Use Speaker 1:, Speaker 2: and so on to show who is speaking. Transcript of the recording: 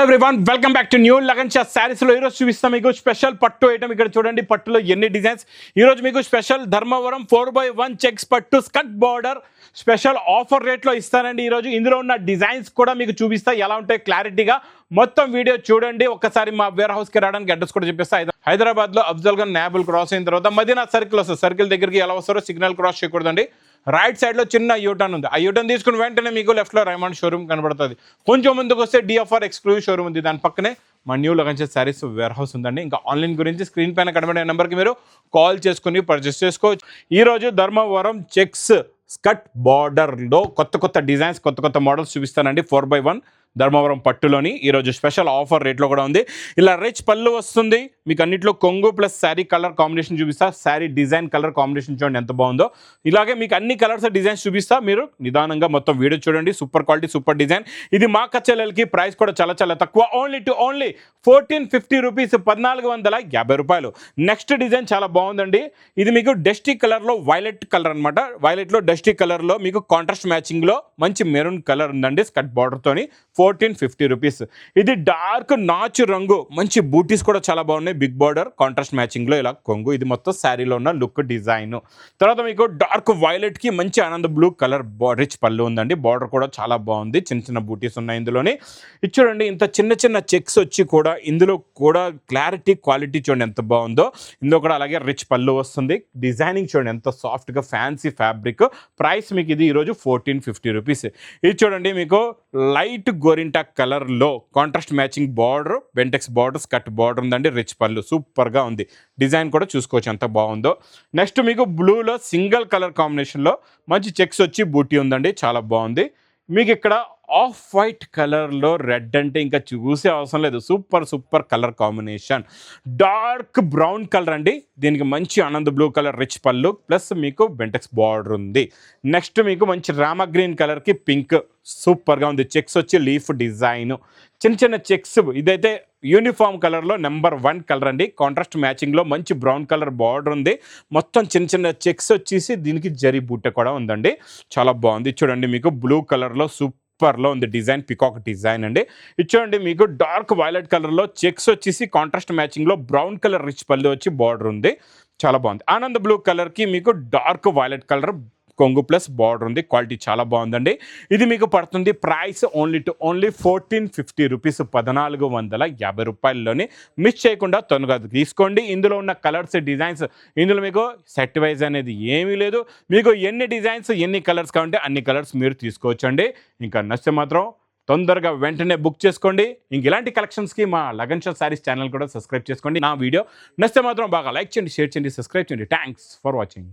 Speaker 1: Everyone welcome back to new Lagan Sha saris లో ఈరోజు చూపిస్తాం మీకు స్పెషల్ పట్టు ఐటమ్. ఇక్కడ చూడండి పట్టులో ఎన్ని డిజైన్స్. ఈరోజు మీకు స్పెషల్ ధర్మవరం 4x1 చెక్స్ పట్టు స్కర్ట్ బార్డర్ స్పెషల్ ఆఫర్ రేట్లో ఇస్తానండి. ఈరోజు ఇందులో ఉన్న డిజైన్స్ కూడా మీకు చూపిస్తా ఎలా ఉంటాయి క్లారిటీగా. మొత్తం వీడియో చూడండి. ఒక్కసారి మా వేర్ హౌస్కి రావడానికి అడ్రస్ కూడా చెప్పేస్తా. హైదరాబాద్లో అఫ్జల్ ఖాన్ నాబుల్ క్రాస్ అయిన తర్వాత మదీనా సర్కిల్ వస్తుంది. సర్కిల్ దగ్గరికి ఎలా వస్తారో సిగ్నల్ క్రాస్ చేయకూడదండి. రైట్ సైడ్లో చిన్న యూటర్న్ ఉంది. ఆ యూటర్న్ తీసుకుని వెంటనే మీకు లెఫ్ట్లో రైమండ్ షోరూమ్ కనబడుతుంది. కొంచెం ముందుకు వస్తే డిఎఫ్ఆర్ ఎక్స్క్లూజివ్ షోరూమ్ ఉంది. దాని పక్కనే మా new Lagan Sha sarees warehouse ఉందండి. ఇంకా ఆన్లైన్ గురించి స్క్రీన్ పైన కనబడే నెంబర్కి మీరు కాల్ చేసుకుని పర్చేస్ చేసుకోవచ్చు. ఈరోజు ధర్మవరం చెక్స్ స్కర్ట్ బార్డర్లో కొత్త డిజైన్స్ కొత్త మోడల్స్ చూపిస్తానండి. 4x1 ధర్మవరం పట్టులోని ఈరోజు స్పెషల్ ఆఫర్ రేట్లో కూడా ఉంది. ఇలా రిచ్ పళ్ళు వస్తుంది మీకు. అన్నింటిలో కొంగు ప్లస్ శారీ కలర్ కాంబినేషన్ చూపిస్తా. శారీ డిజైన్ కలర్ కాంబినేషన్ చూడండి ఎంత బాగుందో. ఇలాగే మీకు అన్ని కలర్స్ డిజైన్స్ చూపిస్తా. మీరు నిదానంగా మొత్తం వీడియో చూడండి. Super quality super design. ఇది మా కచ్చెల్లెలకి ప్రైస్ కూడా చాలా తక్కువ. ఓన్లీ 1450 రూపీస్, 1450 రూపాయలు. నెక్స్ట్ డిజైన్ చాలా బాగుందండి. ఇది మీకు డస్టీ కలర్లో వైలెట్ కలర్ అనమాట. వైలెట్లో డస్టీ కలర్లో మీకు కాంట్రాస్ట్ మ్యాచింగ్లో మంచి మెరూన్ కలర్ ఉందండి స్కర్ట్ బార్డర్తోని. 1450 రూపీస్. ఇది డార్క్ నాచు రంగు. మంచి బూటీస్ కూడా చాలా బాగున్నాయి. బిగ్ బార్డర్ కాంట్రాస్ట్ మ్యాచింగ్లో ఇలా కొంగు. ఇది మొత్తం శారీలో ఉన్న లుక్ డిజైన్. తర్వాత మీకు డార్క్ వైలెట్కి మంచి ఆనంద్ బ్లూ కలర్ రిచ్ పళ్ళు ఉందండి. బార్డర్ కూడా చాలా బాగుంది. చిన్న బూటీస్ ఉన్నాయి ఇందులోని. ఇది చూడండి ఇంత చిన్న చెక్స్ వచ్చి కూడా ఇందులో కూడా క్వాలిటీ చూడండి ఎంత బాగుందో. ఇందులో కూడా అలాగే రిచ్ పళ్ళు వస్తుంది. డిజైనింగ్ చూడండి ఎంత సాఫ్ట్గా ఫ్యాన్సీ ఫ్యాబ్రిక్. ప్రైస్ మీకు ఇది ఈరోజు 1450 రూపీస్. ఇది చూడండి మీకు లైట్ గోరింటా కలర్లో contrast matching border Bentex border skirt border ఉందండి. రిచ్ పళ్ళు సూపర్గా ఉంది. డిజైన్ కూడా చూసుకోవచ్చు ఎంత బాగుందో. నెక్స్ట్ మీకు బ్లూలో సింగిల్ కలర్ కాంబినేషన్లో మంచి చెక్స్ వచ్చి బూటీ ఉందండి. చాలా బాగుంది. మీకు ఇక్కడ ఆఫ్ వైట్ కలర్లో రెడ్ అంటే ఇంకా చూసే అవసరం లేదు. Super colour combination. Dark brown colour అండి. దీనికి మంచి ఆనంద్ బ్లూ కలర్ రిచ్ పళ్ళు ప్లస్ మీకు బెంటెక్స్ బార్డర్ ఉంది. నెక్స్ట్ మీకు మంచి రామ గ్రీన్ కలర్కి పింక్ సూపర్గా ఉంది. చెక్స్ వచ్చి లీఫ్ డిజైన్ చిన్న చెక్స్. ఇదైతే యూనిఫామ్ కలర్లో నెంబర్ 1 కలర్ అండి. కాంట్రాస్ట్ మ్యాచింగ్లో మంచి బ్రౌన్ కలర్ బార్డర్ ఉంది. మొత్తం చిన్న చెక్స్ వచ్చేసి దీనికి జరీ బూట కూడా ఉందండి. చాలా బాగుంది. చూడండి మీకు బ్లూ కలర్లో సూపర్లో ఉంది డిజైన్. పికాక్ డిజైన్ అండి. ఇది చూడండి మీకు డార్క్ వైలెట్ కలర్లో చెక్స్ వచ్చేసి కాంట్రాస్ట్ మ్యాచింగ్లో బ్రౌన్ కలర్ రిచ్ పళ్ళు వచ్చి బార్డర్ ఉంది. చాలా బాగుంది. ఆనంద్ బ్లూ కలర్కి మీకు డార్క్ వైలెట్ కలర్ కొంగు ప్లస్ బార్డర్ ఉంది. క్వాలిటీ చాలా బాగుందండి. ఇది మీకు పడుతుంది ప్రైస్ ఓన్లీ 1450 రూపీస్, 1450 రూపాయల్లోని. మిస్ చేయకుండా తొందరగా తీసుకోండి. ఇందులో ఉన్న కలర్స్ డిజైన్స్ ఇందులో మీకు సెట్ వైజ్ అనేది ఏమీ లేదు. మీకు ఎన్ని డిజైన్స్ ఎన్ని కలర్స్ కావాలంటే అన్ని కలర్స్ మీరు తీసుకోవచ్చండి. ఇంకా నచ్చితే మాత్రం తొందరగా వెంటనే బుక్ చేసుకోండి. ఇంక ఇలాంటి కలెక్షన్స్కి మా లగన్ షా సారీస్ ఛానల్ కూడా సబ్స్క్రైబ్ చేసుకోండి. నా వీడియో నచ్చితే మాత్రం బాగా లైక్ చేయండి, షేర్ చేయండి, సబ్స్క్రైబ్ చేయండి. Thanks for watching.